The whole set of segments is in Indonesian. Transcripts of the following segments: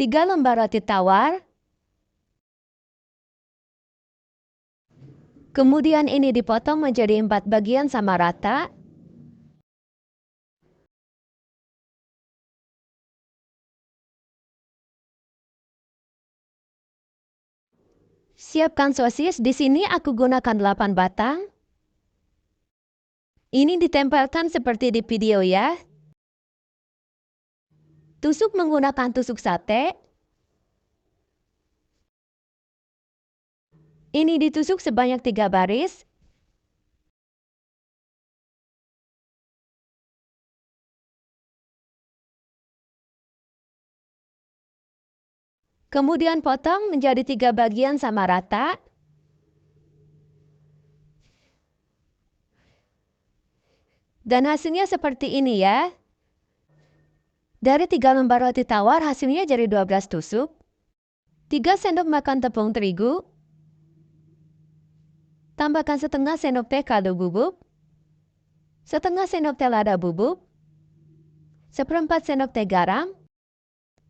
3 lembar roti tawar. Kemudian ini dipotong menjadi 4 bagian sama rata. Siapkan sosis. Di sini aku gunakan 8 batang. Ini ditempelkan seperti di video ya. Tusuk menggunakan tusuk sate. Ini ditusuk sebanyak 3 baris. Kemudian potong menjadi 3 bagian sama rata. Dan hasilnya seperti ini ya. Dari 3 lembar roti tawar hasilnya jadi 12 tusuk. 3 sendok makan tepung terigu. Tambahkan setengah sendok teh kaldu bubuk. Setengah sendok teh lada bubuk. Seperempat sendok teh garam.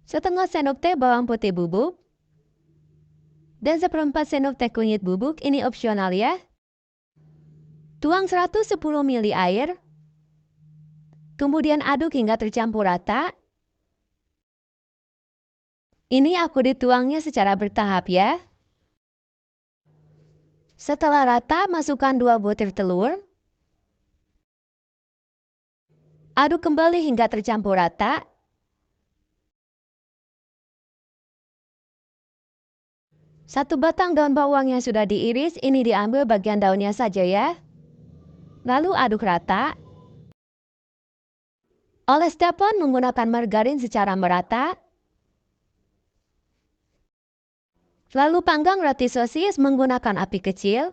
Setengah sendok teh bawang putih bubuk. Dan seperempat sendok teh kunyit bubuk, ini opsional ya. Tuang 110 ml air. Kemudian aduk hingga tercampur rata. Ini aku dituangnya secara bertahap ya. Setelah rata, masukkan 2 butir telur. Aduk kembali hingga tercampur rata. Satu batang daun bawang yang sudah diiris, ini diambil bagian daunnya saja ya. Lalu aduk rata. Oles dapur menggunakan margarin secara merata. Lalu panggang roti sosis menggunakan api kecil.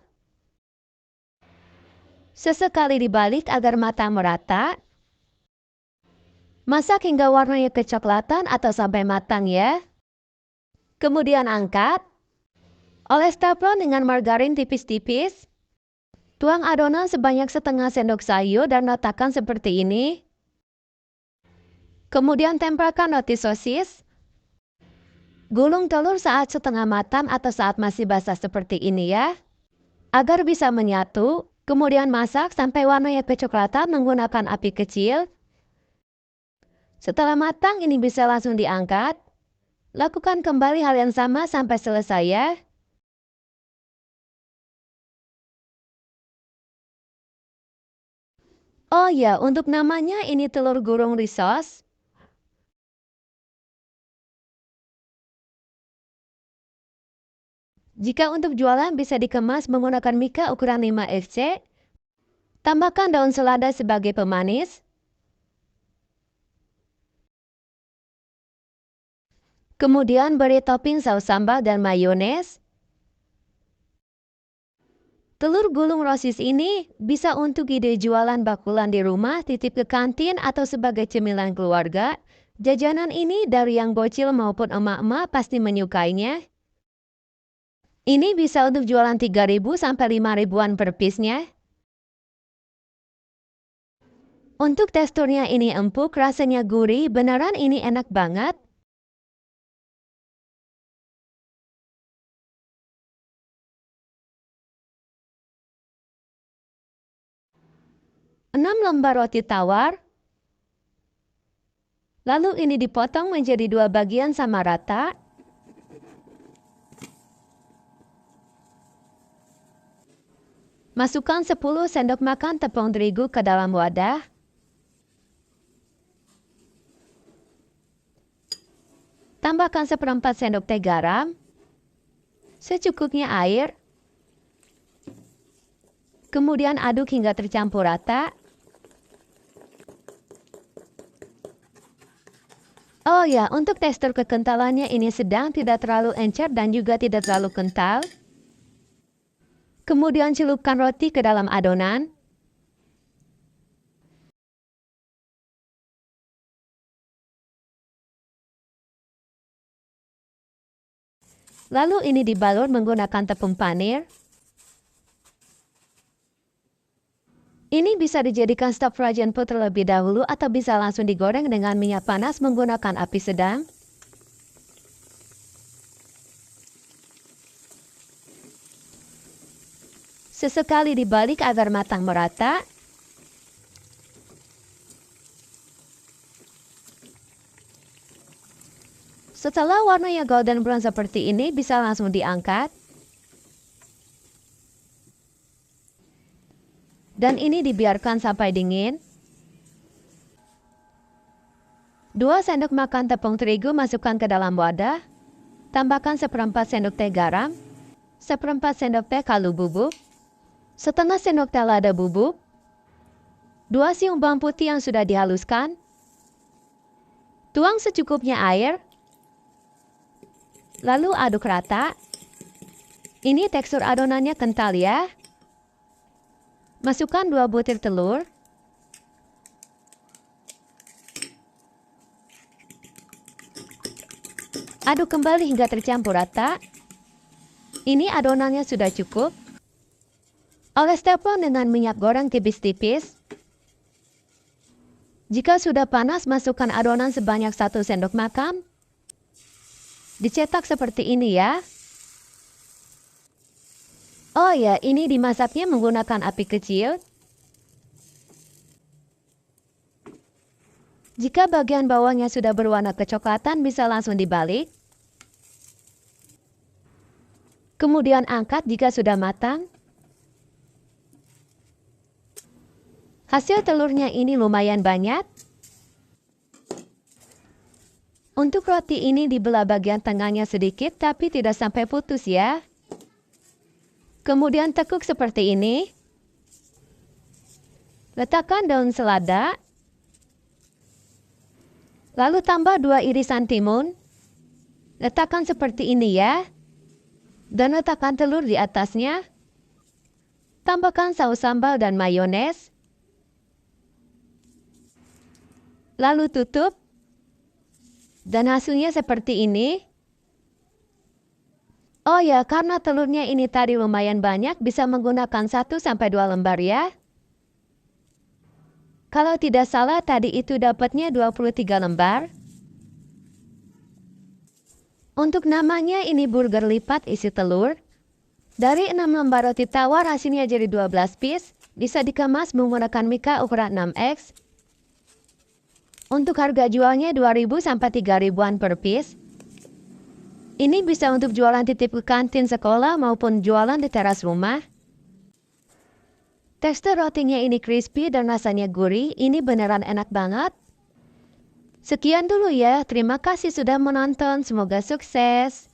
Sesekali dibalik agar matang merata. Masak hingga warnanya kecoklatan atau sampai matang ya. Kemudian angkat. Oles teflon dengan margarin tipis-tipis. Tuang adonan sebanyak setengah sendok sayur dan ratakan seperti ini. Kemudian tempelkan roti sosis. Gulung telur saat setengah matang atau saat masih basah seperti ini ya. Agar bisa menyatu, kemudian masak sampai warnanya kecoklatan menggunakan api kecil. Setelah matang ini bisa langsung diangkat. Lakukan kembali hal yang sama sampai selesai ya. Oh ya, untuk namanya ini telur gulung risos. Jika untuk jualan bisa dikemas menggunakan mika ukuran 5 FC. Tambahkan daun selada sebagai pemanis. Kemudian beri topping saus sambal dan mayones. Telur gulung rosis ini bisa untuk ide jualan bakulan di rumah, titip ke kantin atau sebagai cemilan keluarga. Jajanan ini dari yang bocil maupun emak-emak pasti menyukainya. Ini bisa untuk jualan 3.000 sampai 5.000-an per piece-nya. Untuk teksturnya ini empuk, rasanya gurih, beneran ini enak banget. Enam lembar roti tawar. Lalu ini dipotong menjadi 2 bagian sama rata. Masukkan 10 sendok makan tepung terigu ke dalam wadah. Tambahkan seperempat sendok teh garam. Secukupnya air. Kemudian aduk hingga tercampur rata. Oh ya, untuk tekstur kekentalannya ini sedang, tidak terlalu encer dan juga tidak terlalu kental. Kemudian celupkan roti ke dalam adonan. Lalu ini dibalur menggunakan tepung panir. Ini bisa dijadikan stop frozen food terlebih dahulu atau bisa langsung digoreng dengan minyak panas menggunakan api sedang. Sesekali dibalik agar matang merata. Setelah warnanya golden brown seperti ini, bisa langsung diangkat. Dan ini dibiarkan sampai dingin. 2 sendok makan tepung terigu masukkan ke dalam wadah. Tambahkan 1/4 sendok teh garam, 1/4 sendok teh kaldu bubuk, 1/2 sendok teh lada bubuk, 2 siung bawang putih yang sudah dihaluskan. Tuang secukupnya air. Lalu aduk rata. Ini tekstur adonannya kental ya. Masukkan 2 butir telur. Aduk kembali hingga tercampur rata. Ini adonannya sudah cukup. Oles tepung dengan minyak goreng tipis-tipis. Jika sudah panas, masukkan adonan sebanyak 1 sendok makan. Dicetak seperti ini ya. Oh ya, ini dimasaknya menggunakan api kecil. Jika bagian bawahnya sudah berwarna kecoklatan, bisa langsung dibalik. Kemudian angkat jika sudah matang. Hasil telurnya ini lumayan banyak. Untuk roti ini dibelah bagian tengahnya sedikit, tapi tidak sampai putus ya. Kemudian tekuk seperti ini. Letakkan daun selada. Lalu tambah 2 irisan timun. Letakkan seperti ini ya. Dan letakkan telur di atasnya. Tambahkan saus sambal dan mayones. Lalu tutup. Dan hasilnya seperti ini. Oh ya, karena telurnya ini tadi lumayan banyak, bisa menggunakan 1-2 lembar ya. Kalau tidak salah, tadi itu dapatnya 23 lembar. Untuk namanya ini burger lipat isi telur. Dari 6 lembar roti tawar, hasilnya jadi 12 piece. Bisa dikemas menggunakan mika ukuran 6X. Untuk harga jualnya 2.000 sampai 3.000-an per piece. Ini bisa untuk jualan titip ke kantin sekolah maupun jualan di teras rumah. Tekstur rotinya ini crispy dan rasanya gurih. Ini beneran enak banget. Sekian dulu ya. Terima kasih sudah menonton. Semoga sukses.